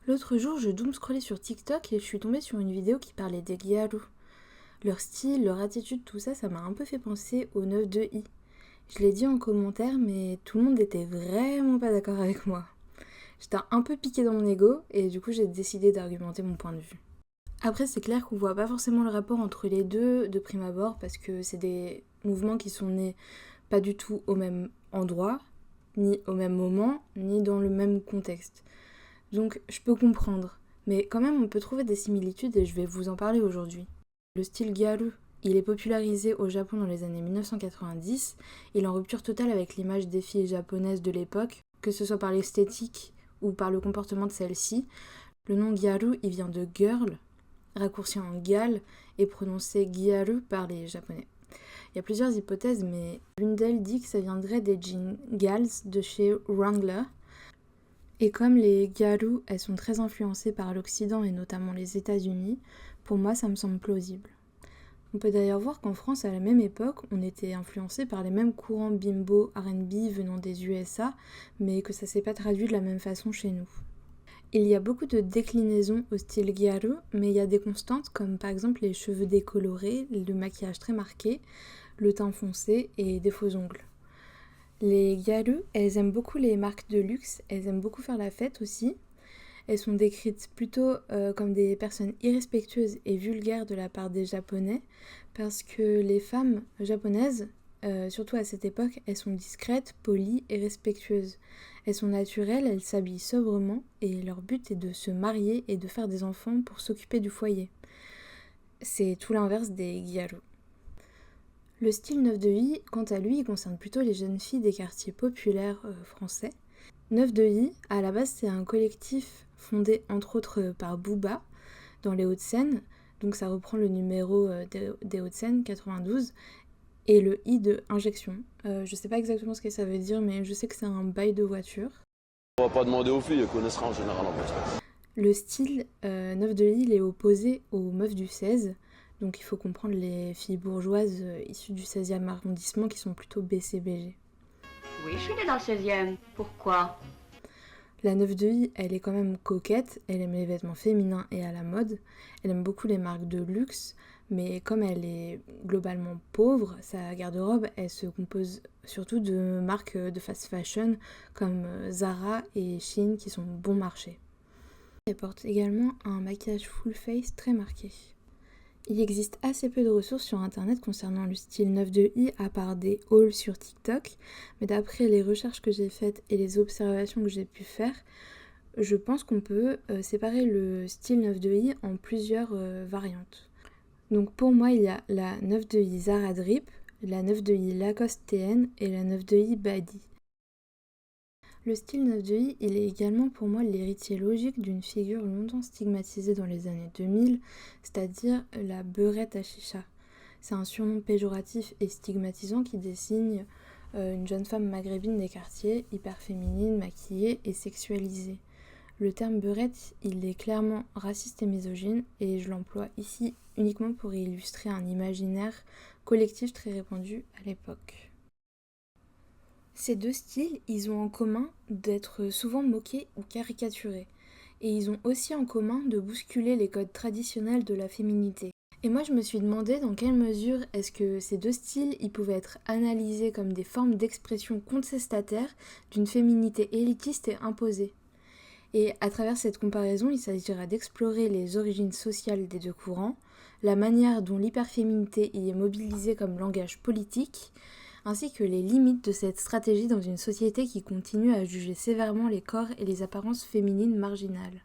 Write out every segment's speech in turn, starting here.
L'autre jour, je doom-scrollais sur TikTok et je suis tombée sur une vidéo qui parlait des Gyaru. Leur style, leur attitude, tout ça, ça m'a un peu fait penser au 9-2i. Je l'ai dit en commentaire, mais tout le monde était vraiment pas d'accord avec moi. J'étais un peu piquée dans mon ego et du coup j'ai décidé d'argumenter mon point de vue. Après, c'est clair qu'on voit pas forcément le rapport entre les deux de prime abord parce que c'est des mouvements qui sont nés pas du tout au même endroit, ni au même moment, ni dans le même contexte. Donc je peux comprendre, mais quand même on peut trouver des similitudes et je vais vous en parler aujourd'hui. Le style Gyaru, il est popularisé au Japon dans les années 1990, il est en rupture totale avec l'image des filles japonaises de l'époque, que ce soit par l'esthétique ou par le comportement de celles-ci. Le nom Gyaru, il vient de girl, raccourci en gal, et prononcé Gyaru par les japonais. Il y a plusieurs hypothèses, mais l'une d'elles dit que ça viendrait des jeans gals de chez Wrangler. Et comme les Gyaru, elles sont très influencées par l'Occident et notamment les États-Unis, pour moi ça me semble plausible. On peut d'ailleurs voir qu'en France, à la même époque, on était influencé par les mêmes courants bimbo R&B venant des USA, mais que ça s'est pas traduit de la même façon chez nous. Il y a beaucoup de déclinaisons au style Gyaru, mais il y a des constantes comme par exemple les cheveux décolorés, le maquillage très marqué, le teint foncé et des faux ongles. Les Gyaru, elles aiment beaucoup les marques de luxe, elles aiment beaucoup faire la fête aussi. Elles sont décrites plutôt comme des personnes irrespectueuses et vulgaires de la part des Japonais, parce que les femmes japonaises, surtout à cette époque, elles sont discrètes, polies et respectueuses. Elles sont naturelles, elles s'habillent sobrement, et leur but est de se marier et de faire des enfants pour s'occuper du foyer. C'est tout l'inverse des Gyaru. Le style 9-2i, quant à lui, il concerne plutôt les jeunes filles des quartiers populaires français. 9-2i, à la base, c'est un collectif fondé entre autres par Booba dans les Hauts-de-Seine, donc ça reprend le numéro des Hauts-de-Seine, 92, et le I de injection. Je sais pas exactement ce que ça veut dire, mais je sais que c'est un bail de voiture. On va pas demander aux filles, elles connaissent en général en fait. Le style 9-2i, il est opposé aux meufs du 16, donc il faut comprendre les filles bourgeoises issues du 16e arrondissement qui sont plutôt BCBG. Oui, je suis née dans le 16e. Pourquoi? La 9-2i, elle est quand même coquette, elle aime les vêtements féminins et à la mode, elle aime beaucoup les marques de luxe, mais comme elle est globalement pauvre, sa garde-robe, elle se compose surtout de marques de fast fashion comme Zara et Shein qui sont bon marché. Elle porte également un maquillage full face très marqué. Il existe assez peu de ressources sur internet concernant le style 9-2i à part des hauls sur TikTok, mais d'après les recherches que j'ai faites et les observations que j'ai pu faire, je pense qu'on peut séparer le style 9-2i en plusieurs variantes. Donc pour moi, il y a la 9-2i Zara Drip, la 9-2i Lacoste TN et la 9-2i Badi. Le style 9-2i, il est également pour moi l'héritier logique d'une figure longtemps stigmatisée dans les années 2000, c'est-à-dire la beurette à chicha. C'est un surnom péjoratif et stigmatisant qui désigne une jeune femme maghrébine des quartiers, hyper féminine, maquillée et sexualisée. Le terme beurette, il est clairement raciste et misogyne et je l'emploie ici uniquement pour illustrer un imaginaire collectif très répandu à l'époque. Ces deux styles, ils ont en commun d'être souvent moqués ou caricaturés. Et ils ont aussi en commun de bousculer les codes traditionnels de la féminité. Et moi je me suis demandé dans quelle mesure est-ce que ces deux styles ils pouvaient être analysés comme des formes d'expression contestataire d'une féminité élitiste et imposée. Et à travers cette comparaison, il s'agira d'explorer les origines sociales des deux courants, la manière dont l'hyperféminité y est mobilisée comme langage politique, ainsi que les limites de cette stratégie dans une société qui continue à juger sévèrement les corps et les apparences féminines marginales.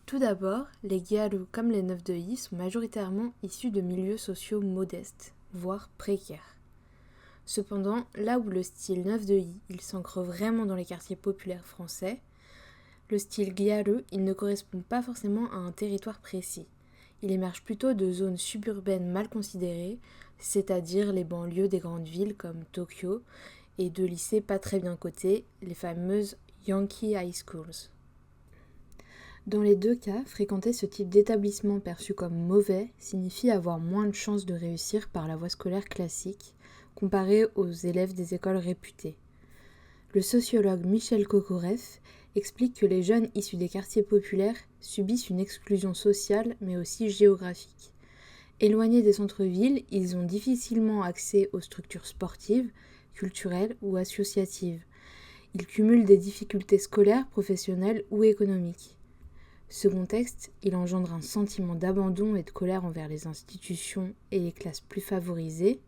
Tout d'abord, les Gyaru comme les 9-2i sont majoritairement issus de milieux sociaux modestes, voire précaires. Cependant, là où le style 9-2i, il s'ancre vraiment dans les quartiers populaires français, le style Gyaru, il ne correspond pas forcément à un territoire précis. Il émerge plutôt de zones suburbaines mal considérées, c'est-à-dire les banlieues des grandes villes comme Tokyo, et de lycées pas très bien cotés, les fameuses Yankee High Schools. Dans les deux cas, fréquenter ce type d'établissement perçu comme mauvais signifie avoir moins de chances de réussir par la voie scolaire classique, comparé aux élèves des écoles réputées. Le sociologue Michel Kokorev explique que les jeunes issus des quartiers populaires subissent une exclusion sociale mais aussi géographique. Éloignés des centres-villes, ils ont difficilement accès aux structures sportives, culturelles ou associatives. Ils cumulent des difficultés scolaires, professionnelles ou économiques. Ce contexte, il engendre un sentiment d'abandon et de colère envers les institutions et les classes plus favorisées,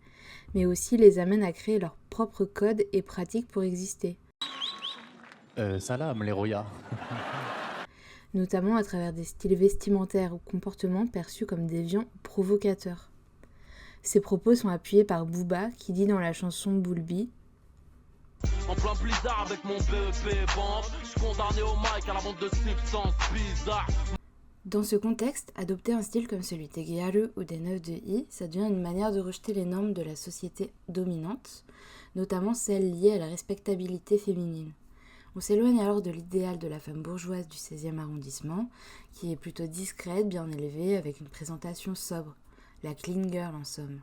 mais aussi les amène à créer leurs propres codes et pratiques pour exister. Salam les royas. Notamment à travers des styles vestimentaires ou comportements perçus comme déviants ou provocateurs. Ces propos sont appuyés par Booba qui dit dans la chanson Bulbi En plein blizzard avec mon BEP vente, je suis condamné au mic à la vente de substances bizarres. Dans ce contexte, adopter un style comme celui des Gyaru ou des 9 de I, ça devient une manière de rejeter les normes de la société dominante, notamment celles liées à la respectabilité féminine. On s'éloigne alors de l'idéal de la femme bourgeoise du 16e arrondissement, qui est plutôt discrète, bien élevée, avec une présentation sobre, la clean girl en somme.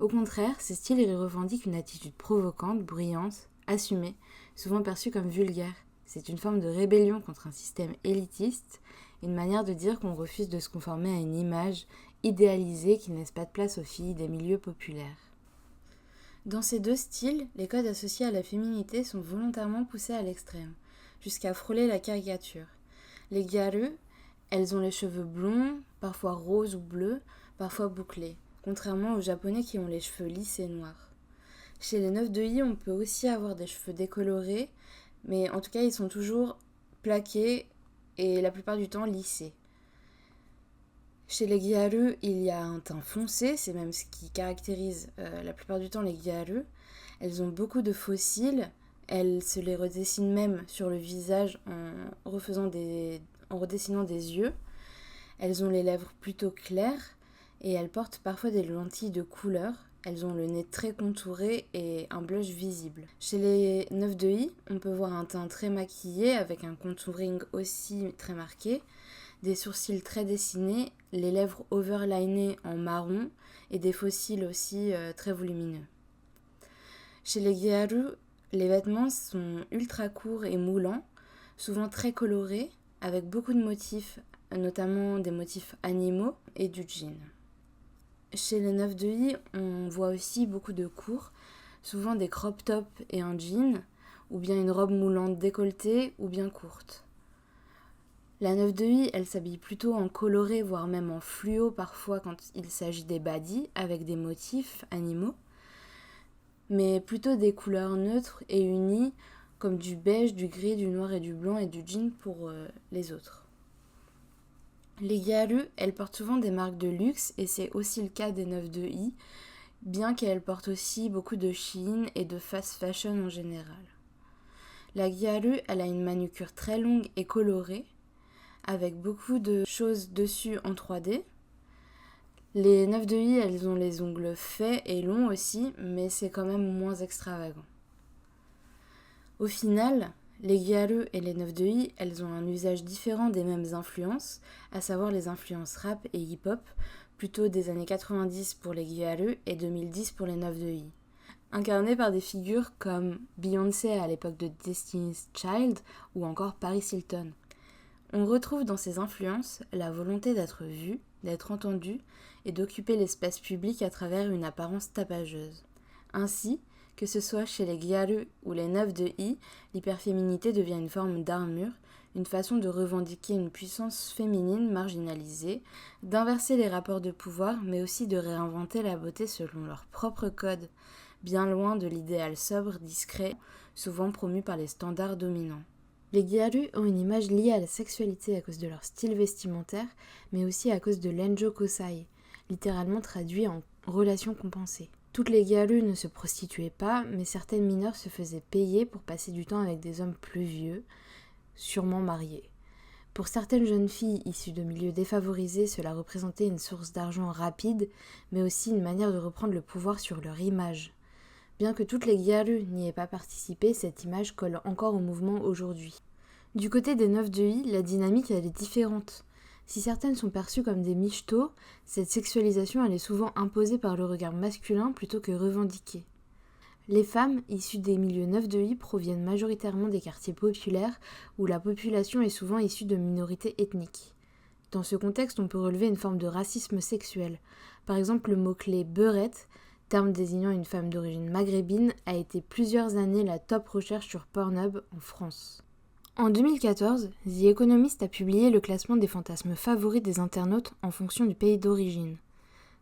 Au contraire, ces styles y revendiquent une attitude provocante, bruyante, assumée, souvent perçue comme vulgaire. C'est une forme de rébellion contre un système élitiste, une manière de dire qu'on refuse de se conformer à une image idéalisée qui ne laisse pas de place aux filles des milieux populaires. Dans ces deux styles, les codes associés à la féminité sont volontairement poussés à l'extrême, jusqu'à frôler la caricature. Les gyaru, elles ont les cheveux blonds, parfois roses ou bleus, parfois bouclés, contrairement aux japonais qui ont les cheveux lisses et noirs. Chez les 9 de I, on peut aussi avoir des cheveux décolorés, mais en tout cas ils sont toujours plaqués et la plupart du temps lissés. Chez les gyaru, il y a un teint foncé, c'est même ce qui caractérise la plupart du temps les gyaru. Elles ont beaucoup de faux cils, elles se les redessinent même sur le visage en redessinant des yeux. Elles ont les lèvres plutôt claires et elles portent parfois des lentilles de couleur. Elles ont le nez très contouré et un blush visible. Chez les 9 de I, on peut voir un teint très maquillé avec un contouring aussi très marqué, des sourcils très dessinés, les lèvres overlinées en marron et des faux cils aussi très volumineux. Chez les gyaru, les vêtements sont ultra courts et moulants, souvent très colorés, avec beaucoup de motifs, notamment des motifs animaux et du jean. Chez les 9 de I, on voit aussi beaucoup de courts, souvent des crop tops et un jean, ou bien une robe moulante décolletée ou bien courte. La 9 de I, elle s'habille plutôt en coloré, voire même en fluo parfois quand il s'agit des badis, avec des motifs animaux, mais plutôt des couleurs neutres et unies, comme du beige, du gris, du noir et du blanc et du jean pour les autres. Les gyaru, elles portent souvent des marques de luxe et c'est aussi le cas des 9 de I, bien qu'elles portent aussi beaucoup de Shein et de fast fashion en général. La gyaru, elle a une manucure très longue et colorée, avec beaucoup de choses dessus en 3D. Les 9 de I, elles ont les ongles faits et longs aussi, mais c'est quand même moins extravagant. Au final, les gyaru et les 9 de I, elles ont un usage différent des mêmes influences, à savoir les influences rap et hip-hop, plutôt des années 90 pour les gyaru et 2010 pour les 9 de I. Incarnées par des figures comme Beyoncé à l'époque de Destiny's Child ou encore Paris Hilton. On retrouve dans ces influences la volonté d'être vu, d'être entendu et d'occuper l'espace public à travers une apparence tapageuse. Ainsi, que ce soit chez les gyaru ou les 9 de I, l'hyperféminité devient une forme d'armure, une façon de revendiquer une puissance féminine marginalisée, d'inverser les rapports de pouvoir, mais aussi de réinventer la beauté selon leur propre code, bien loin de l'idéal sobre, discret, souvent promu par les standards dominants. Les gyaru ont une image liée à la sexualité à cause de leur style vestimentaire, mais aussi à cause de l'enjo kosai, littéralement traduit en relation compensée. Toutes les gyaru ne se prostituaient pas, mais certaines mineures se faisaient payer pour passer du temps avec des hommes plus vieux, sûrement mariés. Pour certaines jeunes filles issues de milieux défavorisés, cela représentait une source d'argent rapide, mais aussi une manière de reprendre le pouvoir sur leur image. Bien que toutes les gyaru n'y aient pas participé, cette image colle encore au mouvement aujourd'hui. Du côté des 9 de I, la dynamique elle est différente. Si certaines sont perçues comme des michto, cette sexualisation elle est souvent imposée par le regard masculin plutôt que revendiquée. Les femmes issues des milieux 9 de I proviennent majoritairement des quartiers populaires où la population est souvent issue de minorités ethniques. Dans ce contexte, on peut relever une forme de racisme sexuel. Par exemple, le mot-clé « beurette », terme désignant une femme d'origine maghrébine, a été plusieurs années la top recherche sur Pornhub en France. En 2014, The Economist a publié le classement des fantasmes favoris des internautes en fonction du pays d'origine.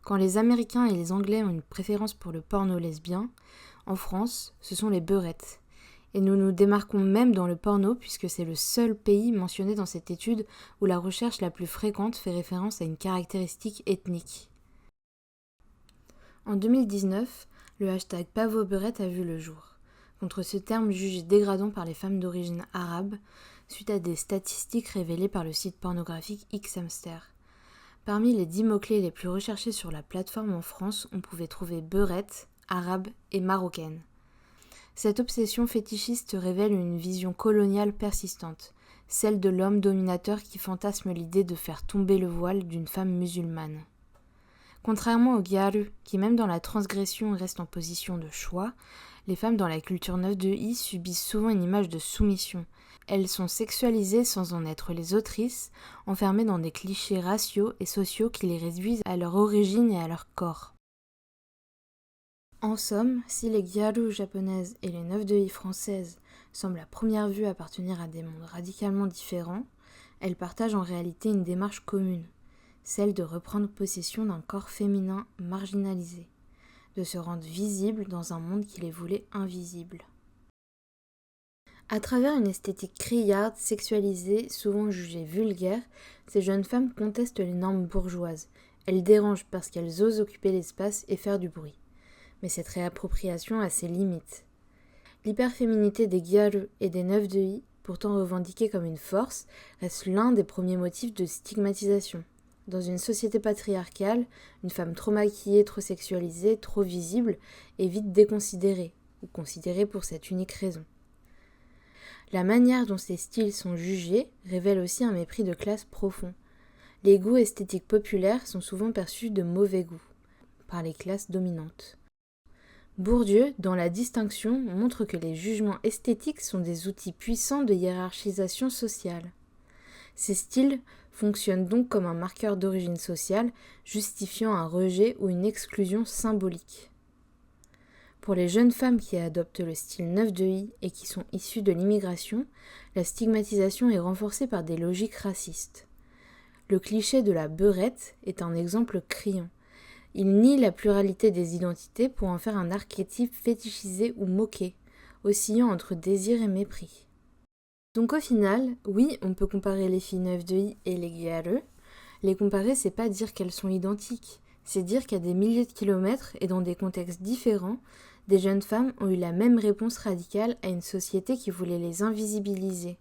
Quand les Américains et les Anglais ont une préférence pour le porno lesbien, en France, ce sont les beurettes. Et nous nous démarquons même dans le porno puisque c'est le seul pays mentionné dans cette étude où la recherche la plus fréquente fait référence à une caractéristique ethnique. En 2019, le hashtag #PasVosBeurettes a vu le jour, contre ce terme jugé dégradant par les femmes d'origine arabe, suite à des statistiques révélées par le site pornographique Xhamster. Parmi les 10 mots-clés les plus recherchés sur la plateforme en France, on pouvait trouver beurette, arabe et marocaine. Cette obsession fétichiste révèle une vision coloniale persistante, celle de l'homme dominateur qui fantasme l'idée de faire tomber le voile d'une femme musulmane. Contrairement au gyaru, qui même dans la transgression reste en position de choix, les femmes dans la culture 9 de I subissent souvent une image de soumission. Elles sont sexualisées sans en être les autrices, enfermées dans des clichés raciaux et sociaux qui les réduisent à leur origine et à leur corps. En somme, si les gyaru japonaises et les 9 de I françaises semblent à première vue appartenir à des mondes radicalement différents, elles partagent en réalité une démarche commune, celle de reprendre possession d'un corps féminin marginalisé, de se rendre visibles dans un monde qui les voulait invisibles. À travers une esthétique criarde, sexualisée, souvent jugée vulgaire, ces jeunes femmes contestent les normes bourgeoises. Elles dérangent parce qu'elles osent occuper l'espace et faire du bruit. Mais cette réappropriation a ses limites. L'hyperféminité des gyaru et des 9 de I, pourtant revendiquée comme une force, reste l'un des premiers motifs de stigmatisation. Dans une société patriarcale, une femme trop maquillée, trop sexualisée, trop visible est vite déconsidérée, ou considérée pour cette unique raison. La manière dont ces styles sont jugés révèle aussi un mépris de classe profond. Les goûts esthétiques populaires sont souvent perçus de mauvais goût par les classes dominantes. Bourdieu, dans La Distinction, montre que les jugements esthétiques sont des outils puissants de hiérarchisation sociale. Ces styles fonctionnent donc comme un marqueur d'origine sociale, justifiant un rejet ou une exclusion symbolique. Pour les jeunes femmes qui adoptent le style 9 de I et qui sont issues de l'immigration, la stigmatisation est renforcée par des logiques racistes. Le cliché de la beurette est un exemple criant. Il nie la pluralité des identités pour en faire un archétype fétichisé ou moqué, oscillant entre désir et mépris. Donc au final, oui, on peut comparer les filles 9 de I et les gyaru. Les comparer, c'est pas dire qu'elles sont identiques, c'est dire qu'à des milliers de kilomètres et dans des contextes différents, des jeunes femmes ont eu la même réponse radicale à une société qui voulait les invisibiliser.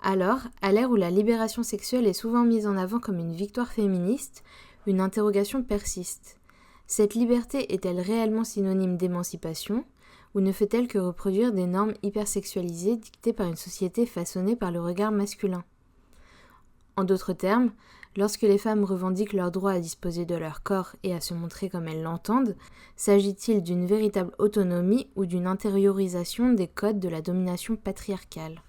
Alors, à l'ère où la libération sexuelle est souvent mise en avant comme une victoire féministe, une interrogation persiste. Cette liberté est-elle réellement synonyme d'émancipation, ou ne fait-elle que reproduire des normes hypersexualisées dictées par une société façonnée par le regard masculin ? En d'autres termes, lorsque les femmes revendiquent leur droit à disposer de leur corps et à se montrer comme elles l'entendent, s'agit-il d'une véritable autonomie ou d'une intériorisation des codes de la domination patriarcale ?